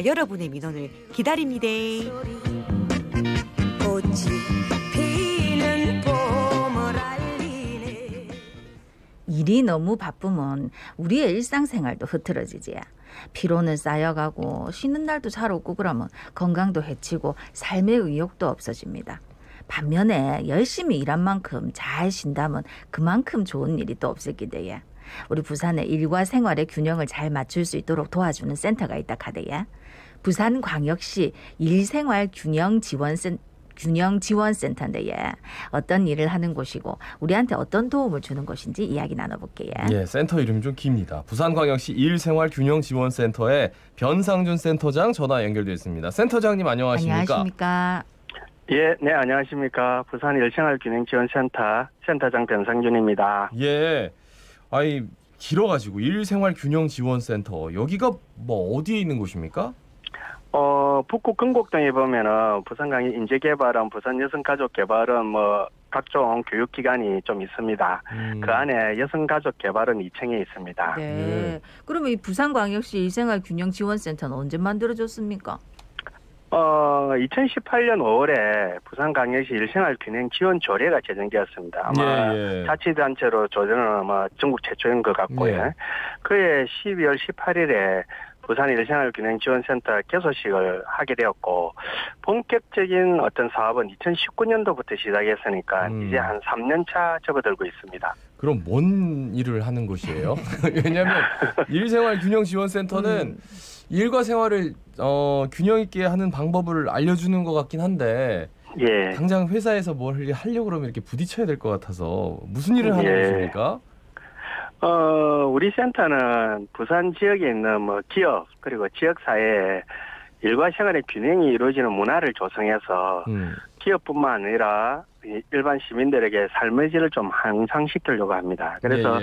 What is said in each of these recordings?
여러분의 민원을 기다립니다. 꽃이 피는 봄을 알리네. 일이 너무 바쁘면 우리의 일상생활도 흐트러지지. 피로는 쌓여가고 쉬는 날도 잘 없고 그러면 건강도 해치고 삶의 의욕도 없어집니다. 반면에 열심히 일한 만큼 잘 쉰다면 그만큼 좋은 일이 또 없을 기대에. 우리 부산에 일과 생활의 균형을 잘 맞출 수 있도록 도와주는 센터가 있다 카대야. 부산광역시 일생활 균형 지원센터인데 어떤 일을 하는 곳이고 우리한테 어떤 도움을 주는 곳인지 이야기 나눠볼게요. 예, 센터 이름이 좀 깁니다. 부산광역시 일생활균형지원센터의 변상준 센터장 전화 연결되어 있습니다. 센터장님 안녕하십니까? 안녕하십니까? 예, 네, 안녕하십니까. 부산 일생활균형지원센터 센터장 변상준입니다. 예, 아이 길어가지고 일생활균형지원센터 여기가 뭐 어디에 있는 곳입니까? 북구 금곡동에 보면은 부산광역 인재개발원, 부산여성가족개발원 뭐 각종 교육기관이 좀 있습니다. 그 안에 여성가족개발원 2층에 있습니다. 네. 그러면 이 부산광역시 일생활균형지원센터는 언제 만들어졌습니까? 2018년 5월에 부산광역시 일생활균형지원조례가 제정되었습니다. 아마 자치단체로 조례는 아마 전국 최초인 것 같고요. 그해 12월 18일에 부산 일생활균형지원센터 개소식을 하게 되었고 본격적인 어떤 사업은 2019년도부터 시작했으니까 이제 한 3년 차 접어들고 있습니다. 그럼 뭔 일을 하는 곳이에요? 왜냐하면 일생활균형지원센터는 일과 생활을 균형 있게 하는 방법을 알려주는 것 같긴 한데 당장 회사에서 뭘 하려고 그러면 이렇게 부딪혀야 될 것 같아서 무슨 일을 하는 곳입니까? 우리 센터는 부산 지역에 있는 뭐 기업 그리고 지역사회에 일과 생활의 균형이 이루어지는 문화를 조성해서 기업뿐만 아니라 일반 시민들에게 삶의 질을 좀 향상시키려고 합니다. 그래서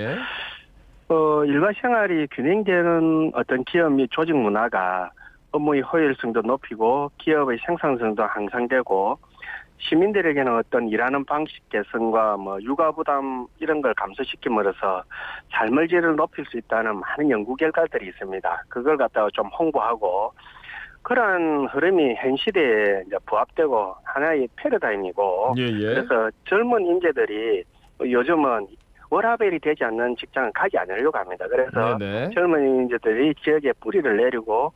일과 생활이 균형되는 어떤 기업 및 조직 문화가 업무의 효율성도 높이고 기업의 생산성도 향상되고 시민들에게는 어떤 일하는 방식 개선과 뭐 육아 부담 이런 걸 감소시킴으로써 삶의 질을 높일 수 있다는 많은 연구 결과들이 있습니다. 그걸 갖다가 좀 홍보하고 그런 흐름이 현 시대에 이제 부합되고 하나의 패러다임이고 그래서 젊은 인재들이 요즘은 워라밸이 되지 않는 직장을 가지 않으려고 합니다. 그래서 젊은 인재들이 지역에 뿌리를 내리고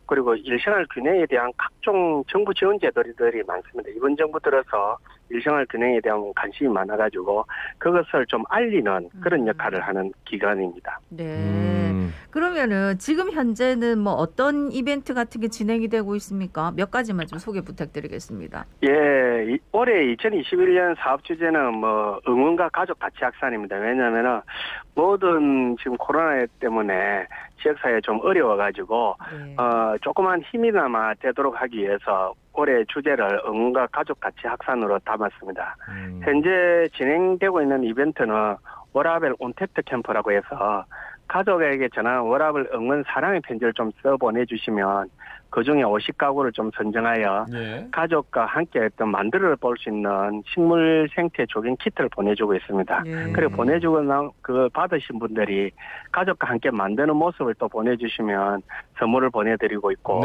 그리고 일생활 균형에 대한 각종 정부 지원 제도들이 많습니다. 이번 정부 들어서 일생활 균형에 대한 관심이 많아가지고 그것을 좀 알리는 그런 역할을 하는 기관입니다. 네. 그러면은 지금 현재는 뭐 어떤 이벤트 같은 게 진행이 되고 있습니까? 몇 가지만 좀 소개 부탁드리겠습니다. 예, 올해 2021년 사업 주제는 뭐 응원과 가족 가치 확산입니다. 왜냐하면은 모든 지금 코로나 때문에 지역사회에 좀 어려워가지고 조그만 힘이나마 되도록 하기 위해서 올해 주제를 응원과 가족 가치 확산으로 담았습니다. 현재 진행되고 있는 이벤트는 워라밸 온택트 캠프라고 해서 가족에게 전한 워라밸 응원 사랑의 편지를 좀 써 보내주시면 그중에 50가구를 좀 선정하여 가족과 함께 어떤 만들어 볼 수 있는 식물 생태 조경 키트를 보내주고 있습니다. 그리고 보내주고 그 받으신 분들이 가족과 함께 만드는 모습을 또 보내주시면 선물을 보내드리고 있고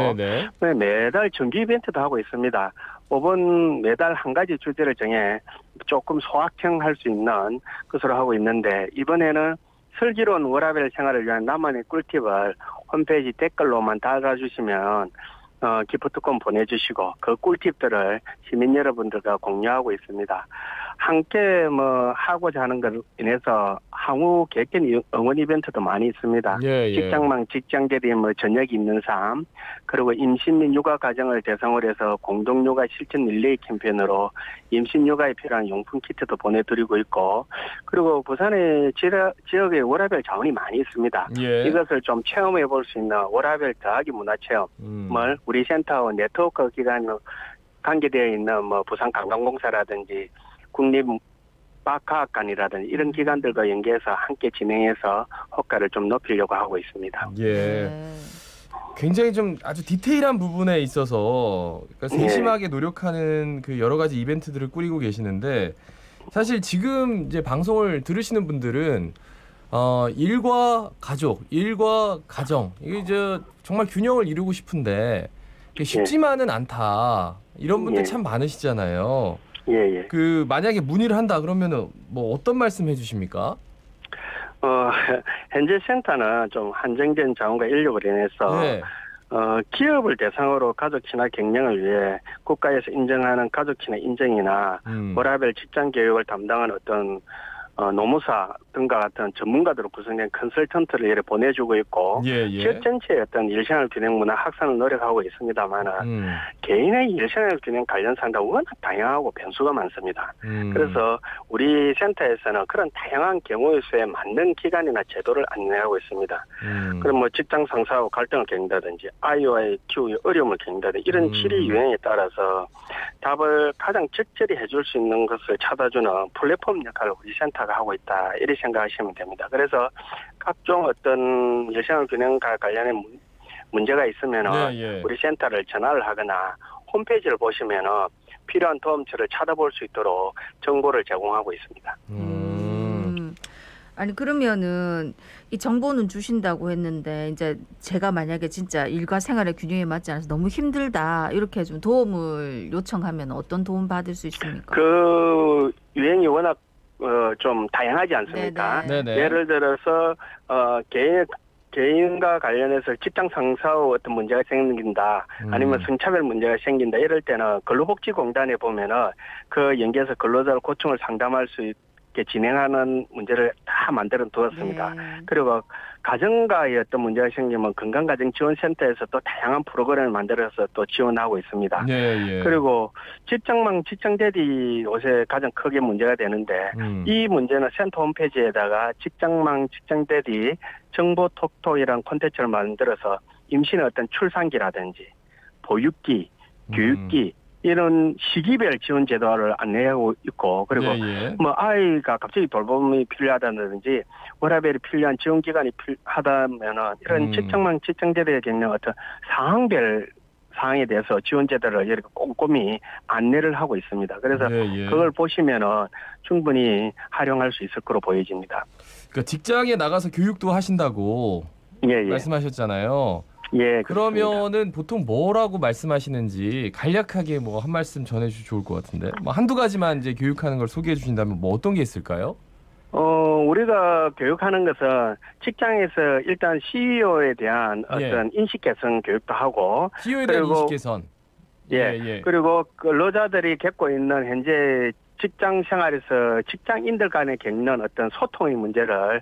매달 정기 이벤트도 하고 있습니다. 이번 매달 한 가지 주제를 정해 조금 소확행할 수 있는 것으로 하고 있는데 이번에는 슬기로운 워라밸 생활을 위한 나만의 꿀팁을 홈페이지 댓글로만 달아주시면 기프트콘 보내주시고 그 꿀팁들을 시민 여러분들과 공유하고 있습니다. 함께 뭐 하고자 하는 걸 인해서 향후 계획된 응원 이벤트도 많이 있습니다. 직장망 직장대리 뭐 저녁이 있는 삶 그리고 임신 및 육아 가정을 대상으로 해서 공동 육아 실천 릴레이 캠페인으로 임신 육아에 필요한 용품 키트도 보내드리고 있고 그리고 부산의 지역에 워라밸 자원이 많이 있습니다. 이것을 좀 체험해 볼 수 있는 워라밸 더하기 문화체험을 우리 센터와 네트워크 기관으로 관계되어 있는 뭐 부산 관광공사라든지 국립 과학관이라든지 이런 기관들과 연계해서 함께 진행해서 효과를 좀 높이려고 하고 있습니다. 굉장히 좀 아주 디테일한 부분에 있어서 그러니까 세심하게 노력하는 그 여러 가지 이벤트들을 꾸리고 계시는데 사실 지금 이제 방송을 들으시는 분들은 일과 가족, 일과 가정 이게 정말 균형을 이루고 싶은데 쉽지만은 않다. 이런 분들 참 많으시잖아요. 예. 만약에 문의를 한다 그러면은 뭐 어떤 말씀 해주십니까? 현재 센터는 좀 한정된 자원과 인력을 인해서 네. 기업을 대상으로 가족 친화 경영을 위해 국가에서 인정하는 가족 친화 인증이나 워라밸 직장 교육을 담당하는 어떤 노무사 등과 같은 전문가들로 구성된 컨설턴트를 이렇게 보내주고 있고 지역 전체의 어떤 일생활 균형 문화 확산을 노력하고 있습니다만은 개인의 일생활 균형 관련 사항도 워낙 다양하고 변수가 많습니다. 그래서 우리 센터에서는 그런 다양한 경우의 수에 맞는 기관이나 제도를 안내하고 있습니다. 그럼 뭐 직장 상사하고 갈등을 겪는다든지 아이와의 키우기 어려움을 겪는다든지 이런 질의 유형에 따라서 답을 가장 적절히 해줄 수 있는 것을 찾아주는 플랫폼 역할을 우리 센터가 하고 있다. 이렇게 생각하시면 됩니다. 그래서 각종 어떤 일생활 균형과 관련된 문제가 있으면 우리 센터를 전화를 하거나 홈페이지를 보시면 필요한 도움처를 찾아볼 수 있도록 정보를 제공하고 있습니다. 아니 그러면은 이 정보는 주신다고 했는데 이제 제가 만약에 진짜 일과 생활의 균형에 맞지 않아서 너무 힘들다 이렇게 좀 도움을 요청하면 어떤 도움 받을 수 있습니까? 그 유행이 워낙 좀 다양하지 않습니까? 네네. 예를 들어서 개인과 관련해서 직장 상사와 어떤 문제가 생긴다, 아니면 성차별 문제가 생긴다 이럴 때는 근로복지공단에 보면은 그 연계해서 근로자 고충을 상담할 수 있게 진행하는 문제를 다 만들어 두었습니다. 그리고 가정과의 어떤 문제가 생기면 건강가정지원센터에서 또 다양한 프로그램을 만들어서 또 지원하고 있습니다. 그리고 직장대디 요새 가장 크게 문제가 되는데 이 문제는 센터 홈페이지에다가 직장대디 정보톡톡이라는 콘텐츠를 만들어서 임신의 어떤 출산기라든지 보육기, 교육기 이런 시기별 지원 제도를 안내하고 있고 그리고 뭐 아이가 갑자기 돌봄이 필요하다든지 워라밸이 필요한 지원 기관이 필요하다면은 이런 직장대디에 겪는 어떤 상황별 사항에 대해서 지원 제도를 이렇게 꼼꼼히 안내를 하고 있습니다. 그래서 그걸 보시면은 충분히 활용할 수 있을 거로 보여집니다. 그러니까 직장에 나가서 교육도 하신다고 말씀하셨잖아요. 그러면은 보통 뭐라고 말씀하시는지 간략하게 뭐 한 말씀 전해주시면 좋을 것 같은데 뭐 한두 가지만 이제 교육하는 걸 소개해 주신다면 뭐 어떤 게 있을까요? 우리가 교육하는 것은 직장에서 일단 CEO에 대한 어떤 인식 개선 교육도 하고 CEO에 대한 인식 개선. 그리고 근로자들이 겪고 있는 현재 직장 생활에서 직장인들 간에 겪는 어떤 소통의 문제를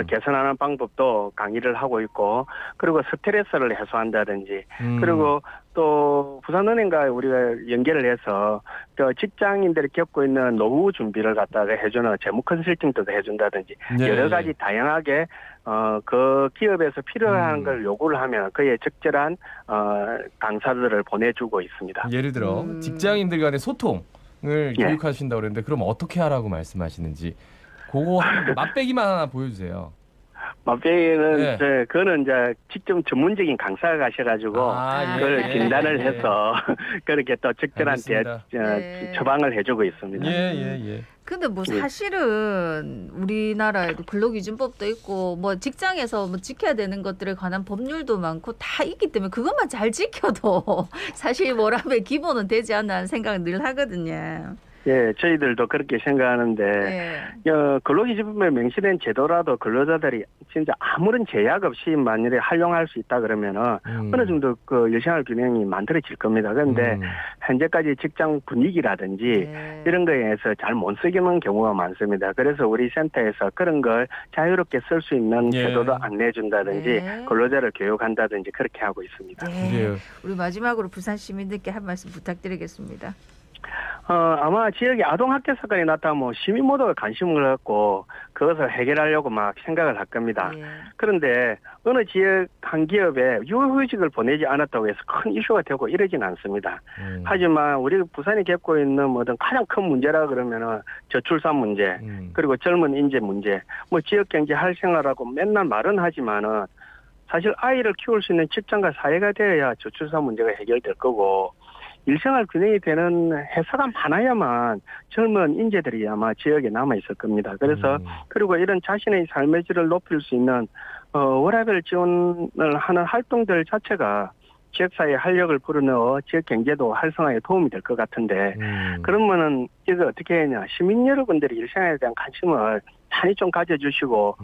개선하는 방법도 강의를 하고 있고 그리고 스트레스를 해소한다든지 그리고 또 부산은행과 우리가 연계를 해서 또 직장인들이 겪고 있는 노후 준비를 갖다가 해주는 재무 컨설팅도 해준다든지 여러 가지 다양하게 그 기업에서 필요한 걸 요구를 하면 그에 적절한 강사들을 보내주고 있습니다. 예를 들어 직장인들 간의 소통 을 교육하신다고 그랬는데 그럼 어떻게 하라고 말씀하시는지 그거 맛배기만 하나 보여주세요. 맛배기는 그거는 이제 직접 전문적인 강사가 가셔가지고 그걸 진단을 해서 그렇게 또 적절한 처방을 해주고 있습니다. 근데 뭐 사실은 우리나라에도 근로기준법도 있고 뭐 직장에서 뭐 지켜야 되는 것들에 관한 법률도 많고 다 있기 때문에 그것만 잘 지켜도 사실 워라밸 기본은 되지 않나 하는 생각을 늘 하거든요. 저희들도 그렇게 생각하는데 근로기준법에 명시된 제도라도 근로자들이 진짜 아무런 제약 없이 만일에 활용할 수 있다 그러면은 어느 정도 그 일생활 균형이 만들어질 겁니다. 그런데 현재까지 직장 분위기라든지 이런 거에 의해서 잘 못 쓰기는 경우가 많습니다. 그래서 우리 센터에서 그런 걸 자유롭게 쓸 수 있는 제도를 안내해준다든지 근로자를 교육한다든지 그렇게 하고 있습니다. 우리 마지막으로 부산 시민들께 한 말씀 부탁드리겠습니다. 아마 지역에 아동학대 사건이 나타나면 시민 모두가 관심을 갖고 그것을 해결하려고 막 생각을 할 겁니다. 그런데 어느 지역 한 기업에 유휴직을 보내지 않았다고 해서 큰 이슈가 되고 이러진 않습니다. 하지만 우리 부산이 겪고 있는 어떤 가장 큰 문제라 그러면은 저출산 문제, 그리고 젊은 인재 문제, 뭐 지역 경제 활성화라고 맨날 말은 하지만은 사실 아이를 키울 수 있는 직장과 사회가 되어야 저출산 문제가 해결될 거고 일생활 균형이 되는 회사가 많아야만 젊은 인재들이 아마 지역에 남아 있을 겁니다. 그래서 그리고 이런 자신의 삶의 질을 높일 수 있는 워라밸 지원을 하는 활동들 자체가 지역사회에 활력을 불어넣어 지역 경제도 활성화에 도움이 될 것 같은데 그러면은 이거 어떻게 하냐. 시민 여러분들이 일생활에 대한 관심을 많이 좀 가져주시고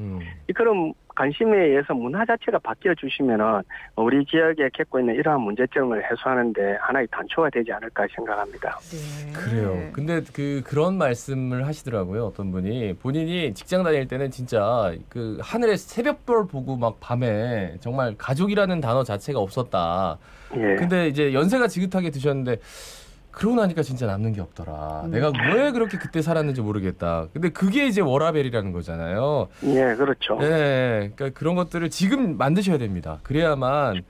그런 관심에 의해서 문화 자체가 바뀌어주시면은 우리 지역에 겪고 있는 이러한 문제점을 해소하는데 하나의 단초가 되지 않을까 생각합니다. 네. 그래요. 근데 그런 말씀을 하시더라고요. 어떤 분이 본인이 직장 다닐 때는 진짜 그 하늘의 새벽별 보고 막 밤에 정말 가족이라는 단어 자체가 없었다. 예. 근데 이제 연세가 지긋하게 드셨는데 그러고 나니까 진짜 남는 게 없더라. 내가 왜 그렇게 그때 살았는지 모르겠다. 근데 그게 이제 워라밸이라는 거잖아요. 예, 그렇죠. 네, 그러니까 그런 것들을 지금 만드셔야 됩니다. 그래야만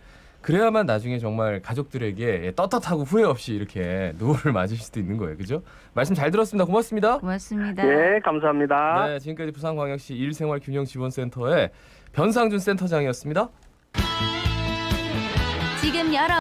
나중에 정말 가족들에게 떳떳하고 후회 없이 이렇게 노후를 맞으실 수도 있는 거예요. 그죠? 말씀 잘 들었습니다. 고맙습니다. 고맙습니다. 네, 감사합니다. 네, 지금까지 부산광역시 일생활균형지원센터의 변상준 센터장이었습니다.